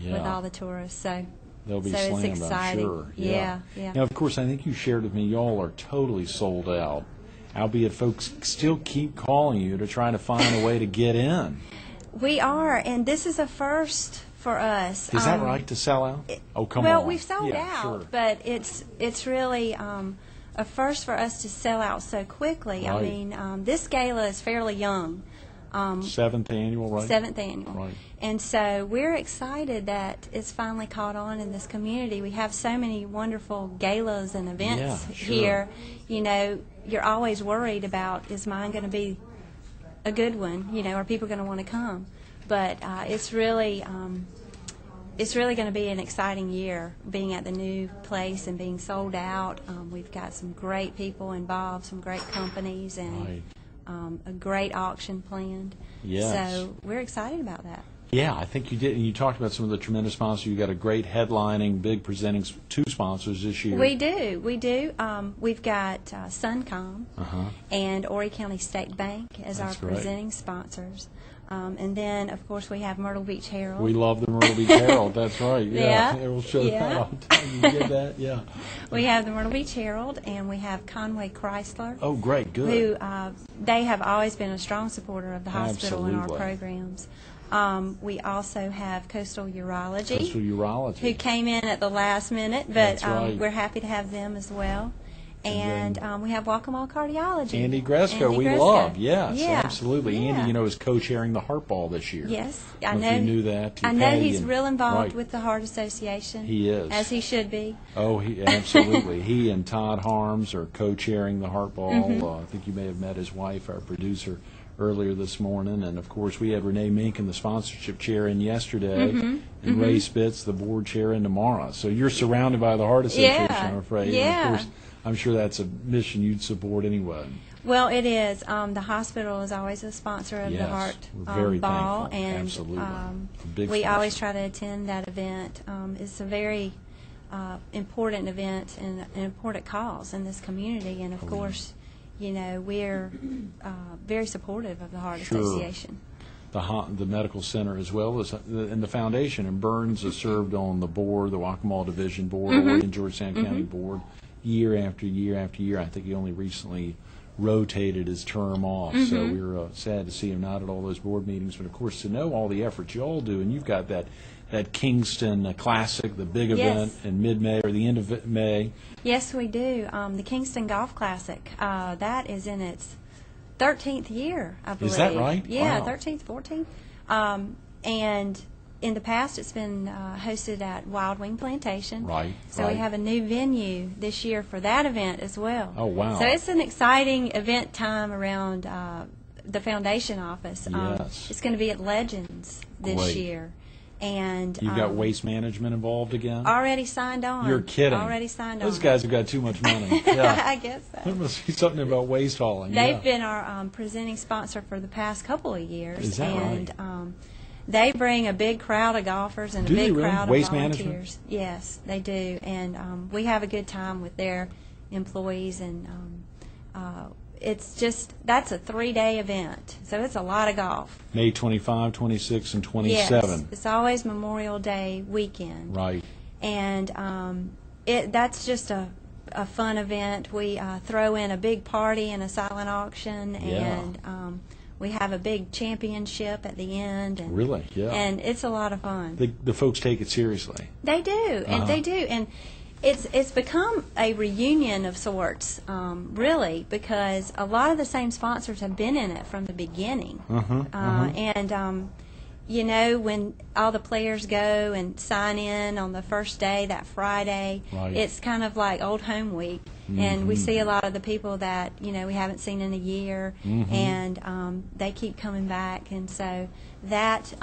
with all the tourists. So they'll be so slammed, it's exciting. I'm sure. Yeah. Now, of course, I think you shared with me y'all are totally sold out, albeit folks still keep calling you to try to find a way to get in. We are, and this is a first for us. Is that right, to sell out? Oh, come on. Well, we've sold out, sure. but it's really a first for us to sell out so quickly. Right. I mean, this gala is fairly young. 7th annual, right? 7th annual. Right. And so we're excited that it's finally caught on in this community. We have so many wonderful galas and events here. You know, you're always worried about, is mine going to be a good one? You know, are people going to want to come? But it's really going to be an exciting year being at the new place and being sold out. We've got some great people involved, some great companies, and a great auction planned. Yes. So we're excited about that. Yeah, I think you did. And you talked about some of the tremendous sponsors. You got a great headlining, big presenting two sponsors this year. We do. We've got Suncom and Horry County State Bank as That's our great. presenting sponsors. And then, of course, we have Myrtle Beach Herald. We love the Myrtle Beach Herald. That's right. Yeah. We'll show that all the time. You get that? Yeah. We have the Myrtle Beach Herald, and we have Conway Chrysler. Oh, great. Good. Who they have always been a strong supporter of the hospital and our programs. We also have Coastal Urology. Coastal Urology. Who came in at the last minute, but That's right. we're happy to have them as well. And we have Waccamaw Cardiology. Andy Gresco, Andy we Gresco. love. Yes, Yeah. absolutely. Yeah. Andy, is co-chairing the Heart Ball this year. Yes, I I don't know. know if you knew that. I know Patty he's and- real involved right. with the Heart Association. He is. As he should be. Oh, he absolutely. He and Todd Harms are co-chairing the Heart Ball. I think you may have met his wife, our producer, earlier this morning. And, of course, we had Renee Mink in the sponsorship chair in yesterday, and Ray Spitz, the board chair, in tomorrow. So you're surrounded by the Heart Association, I'm afraid. Yeah. And, of course, I'm sure that's a mission you'd support anyway. Well, it is. The hospital is always a sponsor of the Yes, Heart we're very Ball, thankful. and Absolutely. A big we sponsor. always try to attend that event. It's a very important event and an important cause in this community, and of course, we're very supportive of the Heart Association. The medical center as well as and the foundation. And Burns has served on the board, the Waccamaw Division Board, Horry and Georgetown County Board, year after year after year. I think he only recently rotated his term off, so we were sad to see him not at all those board meetings. But of course, to know all the efforts you all do, and you've got that Kingston Classic, the big event in mid-May or the end of May. Yes, we do. The Kingston Golf Classic, that is in its 13th year, I believe. Is that right? Yeah, Wow. 13th, 14th. And in the past, it's been hosted at Wild Wing Plantation. Right. So right. we have a new venue this year for that event as well. Oh, wow. So it's an exciting event time around the foundation office. Yes. It's going to be at Legends this Great. year. And You've got waste management involved again? already signed on. You're kidding. Already signed on. Those guys have got too much money. Yeah. I guess so. There must be something about waste hauling. They've yeah. been our presenting sponsor for the past couple of years. Is that and, right? They bring a big crowd of golfers and Do a they big really? crowd Waste of volunteers. management? Yes, they do. And we have a good time with their employees. And it's just, that's a 3-day event. So it's a lot of golf. May 25, 26, and 27. Yes, it's always Memorial Day weekend. Right. And that's just a fun event. We throw in a big party and a silent auction, and we have a big championship at the end. And, Really? Yeah. And it's a lot of fun. The folks take it seriously. They do, and they do. And it's become a reunion of sorts, really, because a lot of the same sponsors have been in it from the beginning. And when all the players go and sign in on the first day, that Friday, Right. it's kind of like old home week. And we see a lot of the people that, we haven't seen in a year, and they keep coming back. And so that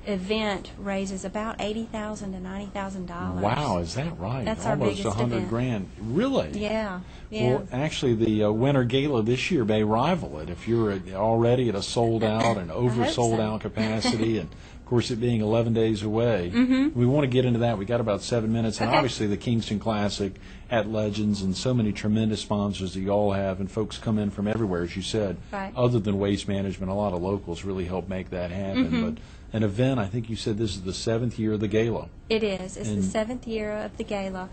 event raises about $80,000 to $90,000. Wow, is that right? That's our Almost biggest $100 event. grand. Really? Yeah. Well, actually, the Winter Gala this year may rival it if you're already at a sold-out and over-sold-out capacity, and, of course, it being 11 days away. We want to get into that. We got about 7 minutes, and obviously the Kingston Classic at Legends and so many tremendous sponsors that you all have, and folks come in from everywhere, as you said. Right. Other than waste management, a lot of locals really help make that happen. But an event. I think you said this is the 7th year of the Gala. It is. It's the 7th year of the Gala.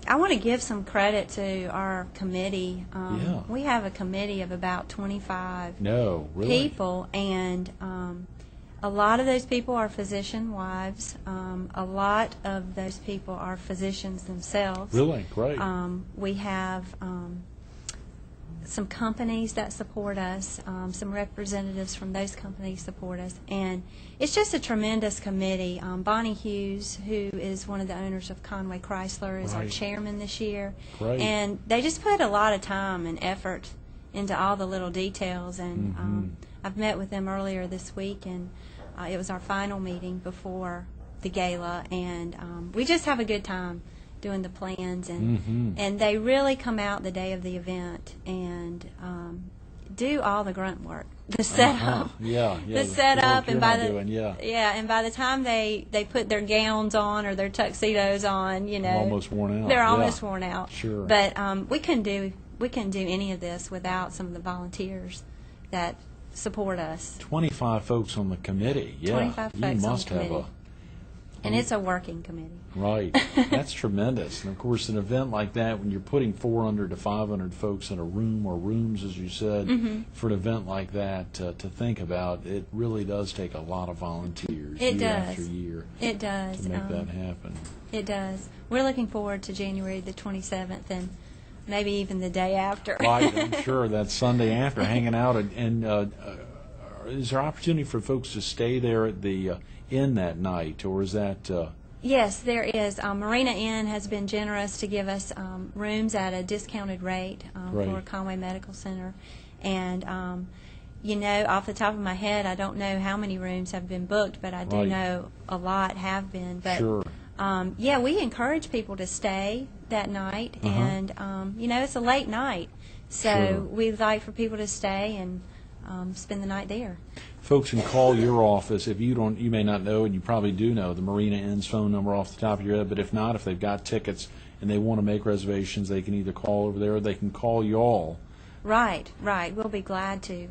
I want to give some credit to our committee. Yeah. We have a committee of about 25 No, really? people, and a lot of those people are physician wives. A lot of those people are physicians themselves. Really? Great. We have some companies that support us, some representatives from those companies support us, and it's just a tremendous committee. Bonnie Hughes, who is one of the owners of Conway Chrysler, is our Right. chairman this year. Great. And they just put a lot of time and effort into all the little details, and I've met with them earlier this week, and it was our final meeting before the Gala, and we just have a good time doing the plans, and they really come out the day of the event and do all the grunt work, the setup, Yeah, the setup, work and by you're the not doing, and by the time they put their gowns on or their tuxedos on, almost worn out. they're Yeah. almost worn out. Sure. But we couldn't do any of this without some of the volunteers that support us. 25 folks on the committee. Yeah, 25 you folks on the must have committee. And it's a working committee. Right. That's tremendous. And of course, an event like that, when you're putting 400 to 500 folks in a room, or rooms, as you said, for an event like that to think about, it really does take a lot of volunteers It year does. after year It does. to make that happen. It does. We're looking forward to January the 27th and maybe even the day after. Right, I'm sure that's Sunday after, hanging out. And is there opportunity for folks to stay there at the inn that night, or is that... Yes, there is. Marina Inn has been generous to give us rooms at a discounted rate for Right. Conway Medical Center. And, off the top of my head, I don't know how many rooms have been booked, but I do Right. know a lot have been. But, Sure. we encourage people to stay that night. And, it's a late night. So Sure. we'd like for people to stay and spend the night there. Folks can call your office if you don't. You may not know, and you probably do know the Marina Inn's phone number off the top of your head. But if not, if they've got tickets and they want to make reservations, they can either call over there or they can call y'all. Right. We'll be glad to,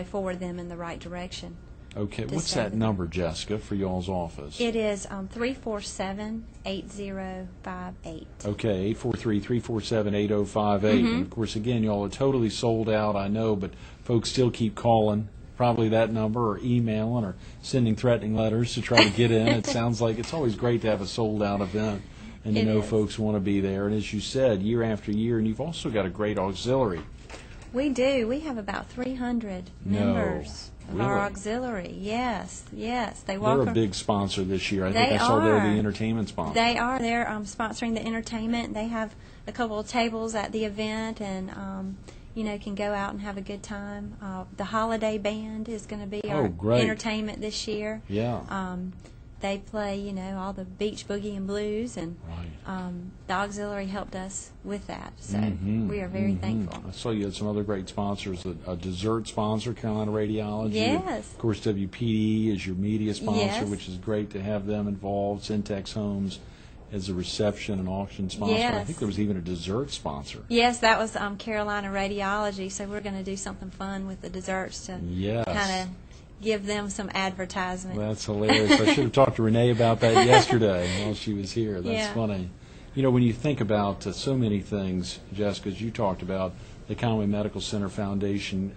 forward them in the right direction. Okay, To what's stay that with number, Jessica, for y'all's office? It is 347-8058. Okay, 843-347-8058. And of course, again, y'all are totally sold out, I know, but folks still keep calling, probably that number, or emailing, or sending threatening letters to try to get in. It sounds like it's always great to have a sold-out event, and to It know is. folks want to be there. And as you said, year after year, and you've also got a great auxiliary. We do. We have about 300 No, members of our really? auxiliary. Yes. They walk. They're a big sponsor this year. I think They I saw they're are. the entertainment sponsor. They are. They're sponsoring the entertainment. They have a couple of tables at the event, and can go out and have a good time. The holiday band is going to be our great. entertainment this year. Yeah. They play, all the beach boogie and blues, and Right. the auxiliary helped us with that. So Mhm, we are very thankful. I saw you had some other great sponsors. A dessert sponsor, Carolina Radiology. Yes. Of course, WPD is your media sponsor, Yes. which is great to have them involved. Syntex Homes as a reception and auction sponsor. I Yes. think there was even a dessert sponsor. Yes, that was Carolina Radiology. So we're going to do something fun with the desserts to Yes. kind of give them some advertisement. That's hilarious. I should have talked to Renee about that yesterday while she was here. That's Yeah. funny. When you think about so many things, Jessica, as you talked about, the Conway Medical Center Foundation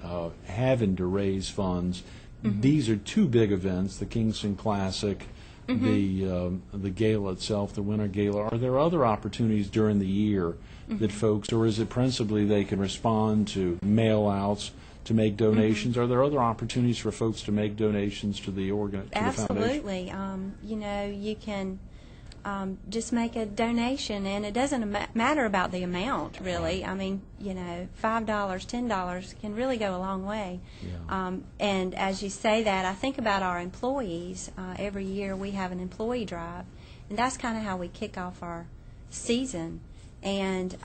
having to raise funds, these are two big events, the Kingston Classic, the gala itself, the Winter Gala. Are there other opportunities during the year that folks, or is it principally they can respond to mail-outs, to make donations? Are there other opportunities for folks to make donations to the foundation? Absolutely. You can just make a donation, and it doesn't matter about the amount, really. I mean, $5, $10 can really go a long way. Yeah. And as you say that, I think about our employees. Every year we have an employee drive, and that's kind of how we kick off our season. And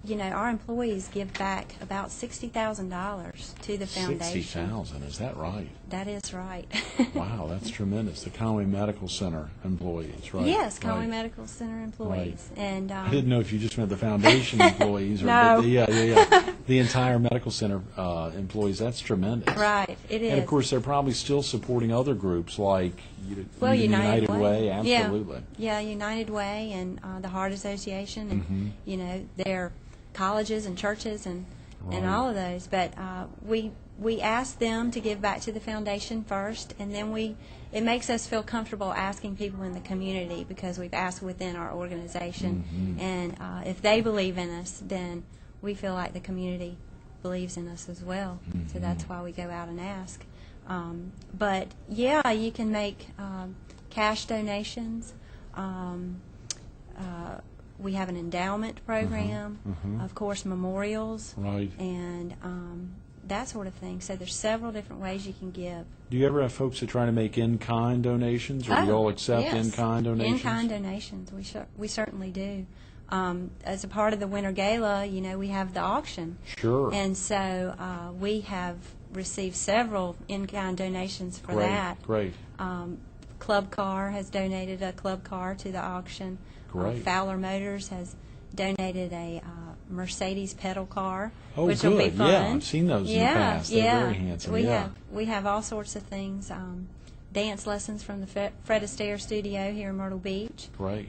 you know, our employees give back about $60,000 to the foundation. 60,000, is that right? That is right. Wow, that's tremendous. The Conway Medical Center employees, right? Yes, Conway Right. Medical Center employees. Right. And I didn't know if you just meant the foundation employees or No. the entire medical center employees. That's tremendous. right, it is. And of course, they're probably still supporting other groups like Well, even United Way. Way. Absolutely. Yeah, United Way and the Heart Association, and Mm-hmm. you know, their colleges and churches and Right. all of those. But we ask them to give back to the foundation first, and then it makes us feel comfortable asking people in the community because we've asked within our organization, Mm-hmm. and if they believe in us, then we feel like the community believes in us as well. So that's why we go out and ask. But yeah, you can make cash donations. We have an endowment program, of course, memorials, Right. and that sort of thing. So there's several different ways you can give. Do you ever have folks that try to make in-kind donations, or do you all accept yes. in-kind donations? In-kind donations, we certainly do. As a part of the Winter Gala, you know, we have the auction. Sure. And so we have received several in-kind donations for Great, that. great. Club Car has donated a club car to the auction. Great. Fowler Motors has donated a Mercedes pedal car, Oh, which good. will be fun. Yeah, I've seen those in the past. They're very handsome. We have all sorts of things. Dance lessons from the Fred Astaire studio here in Myrtle Beach. Great.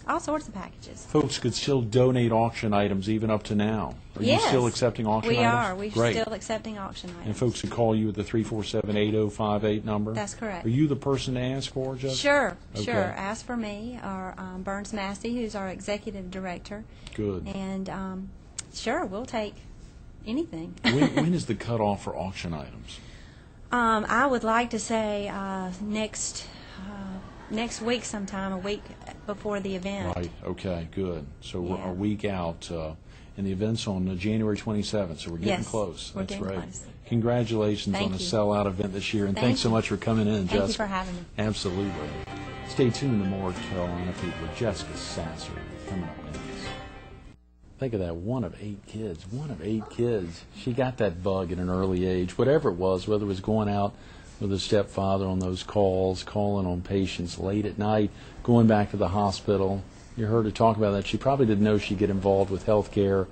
All sorts of packages. Folks could still donate auction items even up to now. Are you Yes, still accepting auction we items? are. We're Great. still accepting auction items. And folks could call you at the 347-8058 number? That's correct. Are you the person to ask for, Jessica? Sure, Okay. sure. Ask for me or Burns Massey, who's our executive director. Good. And sure, we'll take anything. When is the cutoff for auction items? I would like to say next week sometime, a week before the event. Right, okay, good. So we're Yeah. a week out, and the event's on January 27th, so we're getting Yes, close. we're That's getting right. close. Congratulations Thank on a you. sellout event this year, and Thank thanks so you. much for coming in, Jessica. Thank you for having me. Absolutely. Stay tuned to more Carolina People with Jessica Sasser coming up next. Think of that, one of 8 kids. One of 8 kids. She got that bug at an early age, whatever it was, whether it was going out with a stepfather on those calls, calling on patients late at night, going back to the hospital. You heard her talk about that. She probably didn't know she'd get involved with health care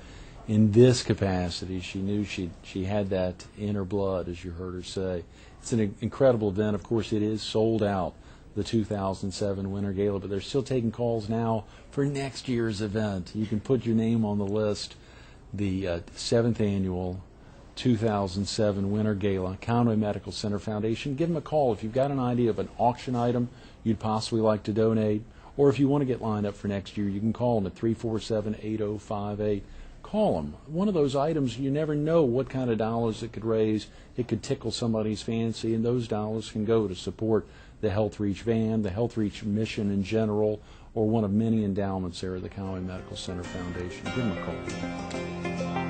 in this capacity. She knew she had that in her blood, as you heard her say. It's an incredible event. Of course, it is sold out, the 2007 Winter Gala, but they're still taking calls now for next year's event. You can put your name on the list. The 7th annual 2007 Winter Gala, Conway Medical Center Foundation. Give them a call if you've got an idea of an auction item you'd possibly like to donate, or if you want to get lined up for next year, you can call them at 347-8058. Call them. One of those items, you never know what kind of dollars it could raise. It could tickle somebody's fancy, and those dollars can go to support the Health Reach van, the Health Reach mission in general, or one of many endowments there at the Conway Medical Center Foundation. Give them a call.